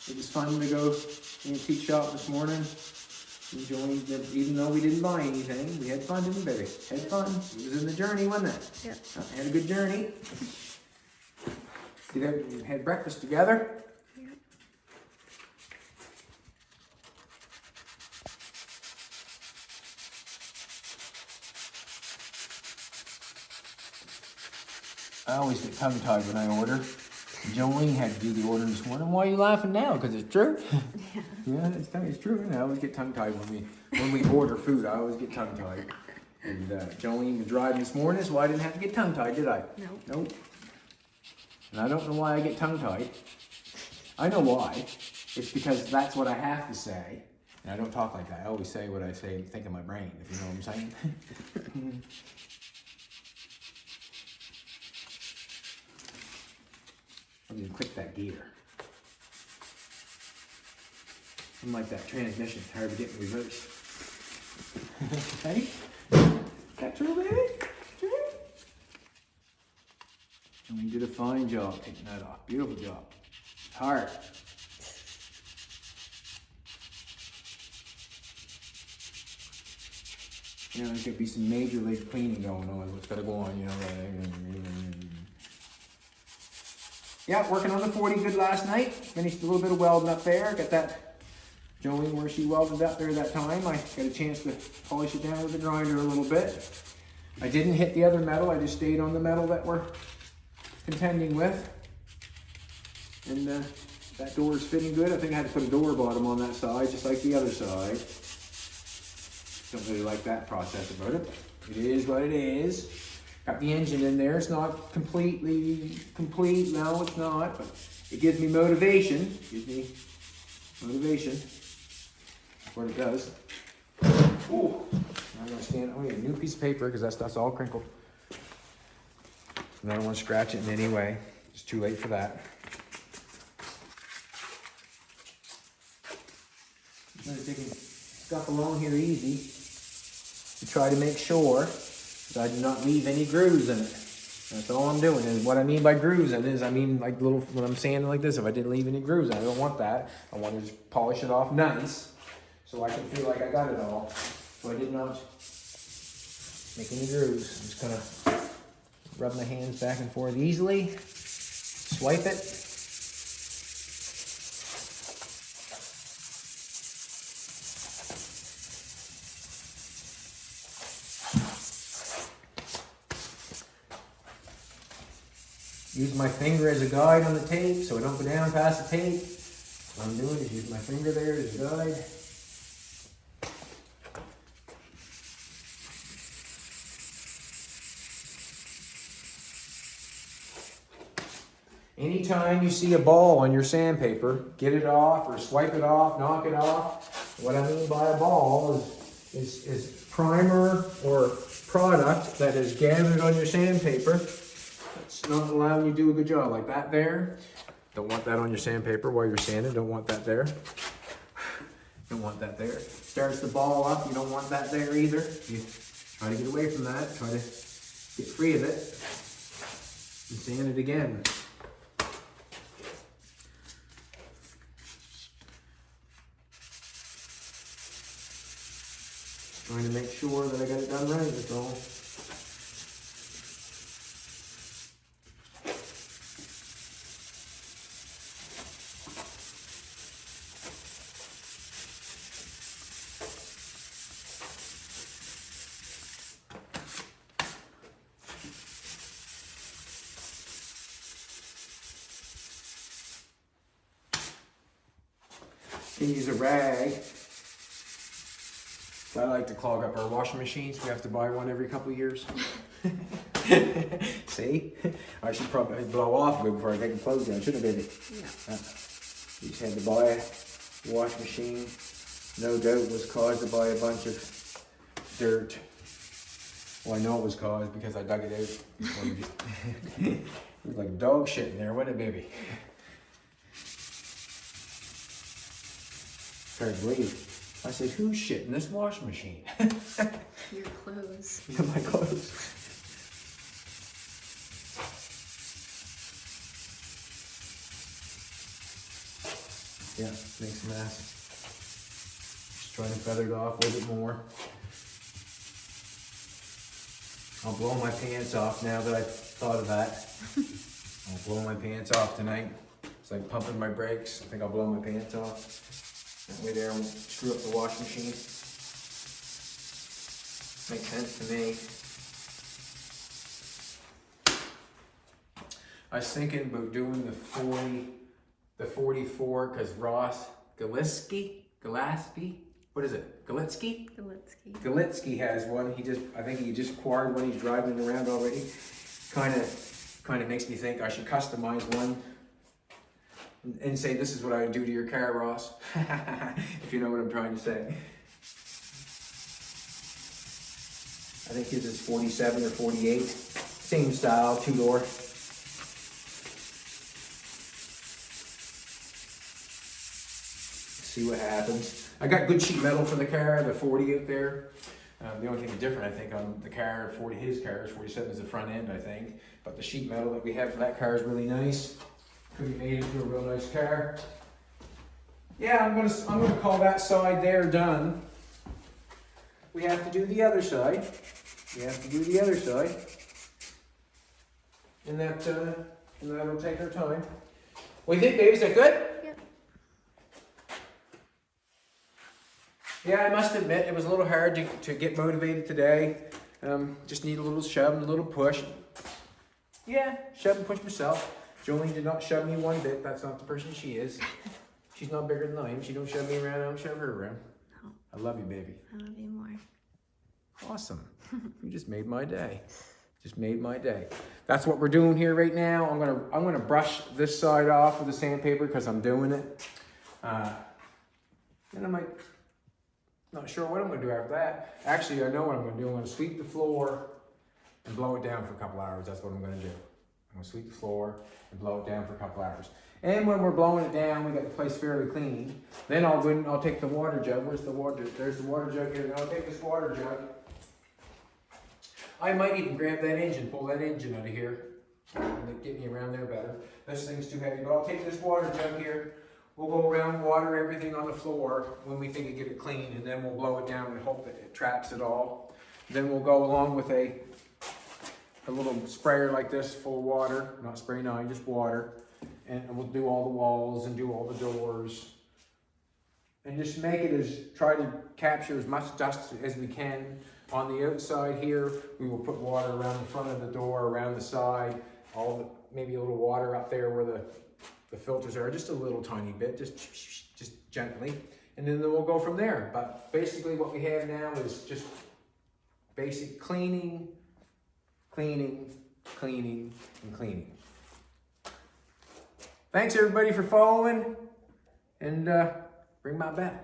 S1: It was fun to go antique shop this morning. Enjoying the, even though we didn't buy anything, we had fun, didn't we, baby? Had fun. It was in the journey, wasn't it?
S2: Yep.
S1: Had a good journey. Had breakfast together.
S2: Yep.
S1: I always get tongue-tied when I order. Jolene had to do the order this morning. Why are you laughing now? Because it's true.
S2: Yeah.
S1: Yeah, it's true. And I always get tongue-tied when we order food. I always get tongue-tied. And Jolene was driving this morning, so I didn't have to get tongue-tied, did I?
S2: No.
S1: Nope. And I don't know why I get tongue-tied. I know why. It's because that's what I have to say. And I don't talk like that. I always say what I say, think in my brain, if you know what I'm saying. I'm gonna click that gear. I'm like that transmission, hard to get in reverse. Hey? Is that true, baby? True? And we did a fine job taking that off. Beautiful job. It's hard. You know, there's gonna be some major league cleaning going on. What's gotta go on, you know. Yeah, working on the 40 good last night. Finished a little bit of welding up there. Got that Jolene where she welded up there that time. I got a chance to polish it down with the grinder a little bit. I didn't hit the other metal. I just stayed on the metal that we're contending with. And that door is fitting good. I think I had to put a door bottom on that side, just like the other side. Don't really like that process about it. It is what it is. Got the engine in there. It's not completely complete. No, it's not. But it gives me motivation. Gives me motivation. That's what it does. Ooh. I'm going to stand. Oh, yeah, new piece of paper because that stuff's all crinkled. And I don't want to scratch it in any way. It's too late for that. I'm going to take stuff along here easy to try to make sure that I do not leave any grooves in it. That's all I'm doing. And what I mean by grooves in it is I mean like little, when I'm sanding like this, if I didn't leave any grooves in it, I don't want that. I want to just polish it off nice so I can feel like I got it all. So I did not make any grooves. I'm just gonna rub my hands back and forth easily, swipe it. Use my finger as a guide on the tape so I don't go down past the tape. What I'm doing is use my finger there as a guide. Anytime you see a ball on your sandpaper, get it off or swipe it off, knock it off. What I mean by a ball is primer or product that is gathered on your sandpaper. It's not allowing you to do a good job like that there. Don't want that on your sandpaper while you're sanding. Don't want that there. Don't want that there. Starts the ball up, you don't want that there either. You try to get away from that, try to get free of it, and sand it again. Trying to make sure that I got it done right, that's all. Can use a rag. I like to clog up our washing machines. We have to buy one every couple of years. See? I should probably blow off a bit before I take the clothes down, shouldn't I, baby?
S2: Yeah.
S1: You just had to buy a washing machine. No doubt was caused by a bunch of dirt. Well, I know it was caused because I dug it out. It was like dog shit in there, wasn't it, baby? Hard to believe. I said, who's shit in this washing machine?
S2: Your clothes.
S1: My clothes. Yeah, makes a mess. Just trying to feather it off a little bit more. I'll blow my pants off now that I've thought of that. I'll blow my pants off tonight. It's like pumping my brakes. I think I'll blow my pants off. That way there, I won't screw up the washing machine. Makes sense to me. I was thinking about doing the 44, because Ross Gillespie, what is it? Galitsky has one. I think he just acquired one. He's driving it around already. Kind of makes me think I should customize one and say, this is what I would do to your car, Ross. If you know what I'm trying to say. I think his is 47 or 48. Same style, two-door. See what happens. I got good sheet metal for the car, the 40 out there. The only thing different, I think, on the car, his car is 47 is the front end, I think. But the sheet metal that we have for that car is really nice. Could be made into a real nice car. Yeah, I'm gonna call that side there done. We have to do the other side. And that'll take our time. What do you think, babe? Is that good?
S2: Yep.
S1: Yeah, I must admit it was a little hard to get motivated today. Just need a little shove and a little push. Yeah, shove and push myself. Jolene did not shove me one bit. That's not the person she is. She's not bigger than I am. She don't shove me around. I don't shove her around.
S2: No.
S1: I love you, baby.
S2: I love you more.
S1: Awesome. You just made my day. Just made my day. That's what we're doing here right now. I'm gonna brush this side off with the sandpaper because I'm doing it. And I might, not sure what I'm gonna do after that. Actually, I know what I'm gonna do. I'm gonna sweep the floor and blow it down for a couple hours. That's what I'm gonna do. I'm gonna sweep the floor and blow it down for a couple hours. And when we're blowing it down, we got the place fairly clean. Then I'll go and I'll take the water jug. Where's the water? There's the water jug here. Then I'll take this water jug. I might even grab that engine, pull that engine out of here. And get me around there better. This thing's too heavy, but I'll take this water jug here. We'll go around, water everything on the floor when we think it get it clean, and then we'll blow it down and hope that it traps it all. Then we'll go along with a little sprayer like this full of water, not spray 9, just water. And we'll do all the walls and do all the doors. And just make it try to capture as much dust as we can. On the outside here, we will put water around the front of the door, around the side, maybe a little water up there where the filters are, just a little tiny bit, just gently. And then we'll go from there. But basically what we have now is just basic cleaning, cleaning, cleaning, and cleaning. Thanks everybody for following, and ring my bell.